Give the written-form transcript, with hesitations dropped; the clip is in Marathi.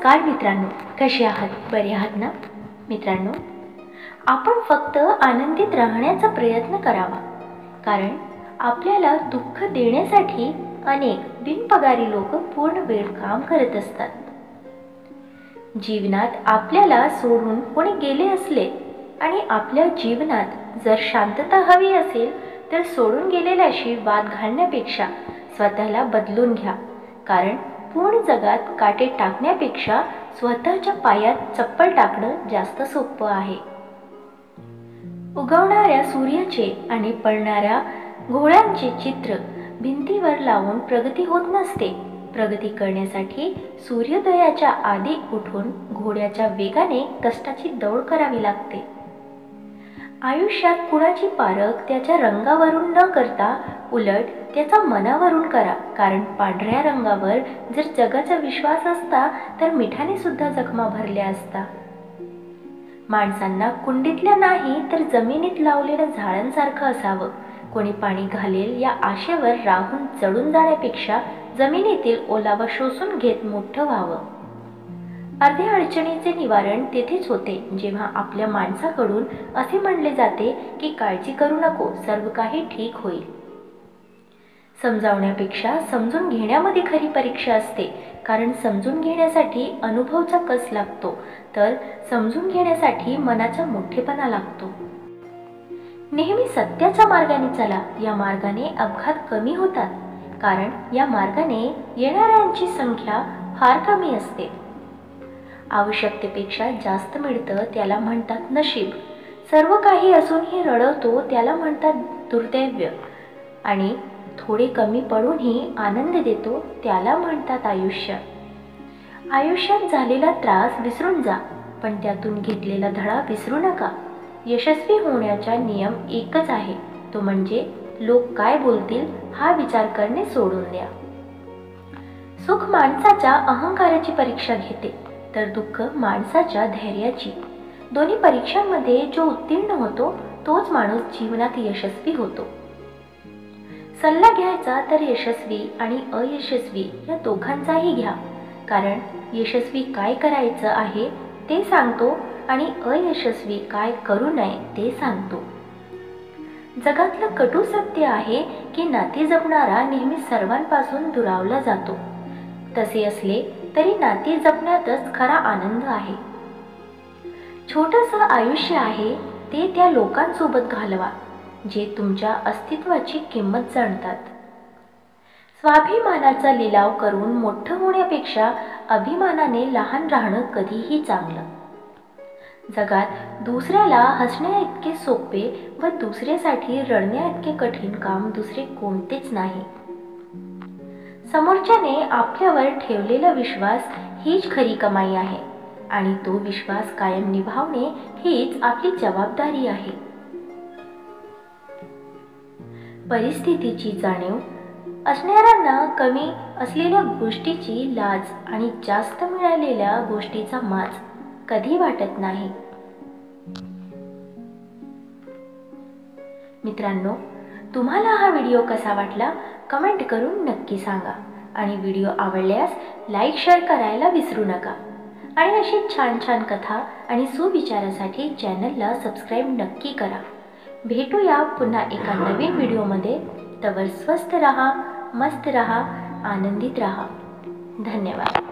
नमस्कार मित्रांनो, कसे आहात? बरे आहात ना? मित्रांनो, आपण फक्त आनंदित राहण्याचा प्रयत्न करावा, कारण आपल्याला दुःख देण्यासाठी अनेक बिनपगारी लोक पूर्ण वेळ काम करत असतात. जीवनात आपल्याला सोडून कोणी गेले असले आणि आपल्या जीवनात जर शांतता हवी असेल तर सोडून गेलेल्याशी वाद घालण्यापेक्षा स्वतःला बदलून घ्या, कारण पूर्ण जगात काटे टाकण्यापेक्षा स्वतःच्या पायात चप्पल टाकणं जास्त सोपं आहे. उगवणाऱ्या सूर्याचे आणि पडणाऱ्या घोड्यांचे चित्र भिंतीवर लावून प्रगती होत नसते. प्रगती करण्यासाठी सूर्योदयाच्या आधी उठून घोड्याच्या वेगाने कष्टाची दौड करावी लागते. आयुष्यात कुणाची पारख त्याच्या रंगावरून न करता उलट त्याचा मनावरून करा, कारण पांढऱ्या रंगावर जर जगाचा विश्वास असता तर मिठाने सुद्धा जखमा भरल्या असता. माणसांना कुंडीतल्या नाही तर जमिनीत लावलेल्या झाडांसारखं असावं. कोणी पाणी घालेल या आशेवर राहून जळून जाण्यापेक्षा जमिनीतील ओलावा शोषून घेत मोठं व्हावं. अर्ध्या अडचणीचे निवारण तेथेच होते जेव्हा आपल्या माणसाकडून असे म्हणले जाते की काळजी करू नको, सर्व काही ठीक होईल. समजावण्यापेक्षा समजून घेण्यामध्ये खरी परीक्षा असते, कारण समजून घेण्यासाठी अनुभवचा कस लागतो तर समजून घेण्यासाठी मनाचा मोठेपणा लागतो. नेहमी सत्याच्या मार्गाने चला, या मार्गाने अपघात कमी होतात, कारण या मार्गाने येणाऱ्यांची संख्या फार कमी असते. आवश्यकतेपेक्षा जास्त मिळतं त्याला म्हणतात नशीब. सर्व काही असूनही रडवतो त्याला म्हणतात दुर्दैव, आणि थोडे कमी पडूनही आनंद देतो त्याला म्हणतात आयुष्य. आयुष्यात झालेला त्रास विसरून जा, पण त्यातून घेतलेला धडा विसरू नका. यशस्वी होण्याचा नियम एकच आहे, तो म्हणजे लोक काय बोलतील हा विचार करणे सोडून द्या. सुख माणसाच्या अहंकाराची परीक्षा घेते तर दुःख माणसाच्या धैर्याची. दोन्ही परीक्षांमध्ये जो उत्तीर्ण होतो तोच माणूस जीवनात यशस्वी होतो. सल्ला घ्यायचा तर यशस्वी आणि अयशस्वी या दोघांचाही घ्या, कारण यशस्वी काय करायचं आहे ते सांगतो आणि अयशस्वी काय करू नये ते सांगतो. जगातलं कटू सत्य आहे की नाती जपणारा नेहमी सर्वांपासून दुरावला जातो. तसे असले तरी नाती जपण्यातच खरा आनंद आहे. छोटंसं आयुष्य आहे ते त्या लोकांसोबत घालवा जे तुमच्या अस्तित्वाची किंमत जाणतात. स्वाभिमानाचा लिलाव करून मोठं होण्यापेक्षा अभिमानाने लहान राहणं कधीही चांगलं. जगात दुसऱ्याला हसण्या इतके सोपे व दुसऱ्यासाठी रडण्या इतके कठीण काम दुसरे कोणतेच नाही. समोरच्याने आपल्यावर ठेवलेला विश्वास हीच खरी कमाई आहे, आणि तो विश्वास कायम निभावणे हीच आपली जबाबदारी आहे. परिस्थितीची जाणीव असणाऱ्यांना कमी असलेल्या गोष्टीची लाज आणि जास्त मिळालेल्या गोष्टीचा माज कधी वाटत नाही. मित्रांनो, तुम्हाला हा व्हिडिओ कसा वाटला कमेंट करून नक्की सांगा, आणि व्हिडिओ आवडल्यास लाईक शेअर करायला विसरू नका. आणि अशी छान छान कथा आणि सुविचारासाठी चॅनलला सबस्क्राईब नक्की करा. भेटूया पुन्हा एका नवीन व्हिडिओमध्ये. तवर स्वस्थ रहा, मस्त रहा, आनंदित रहा. धन्यवाद.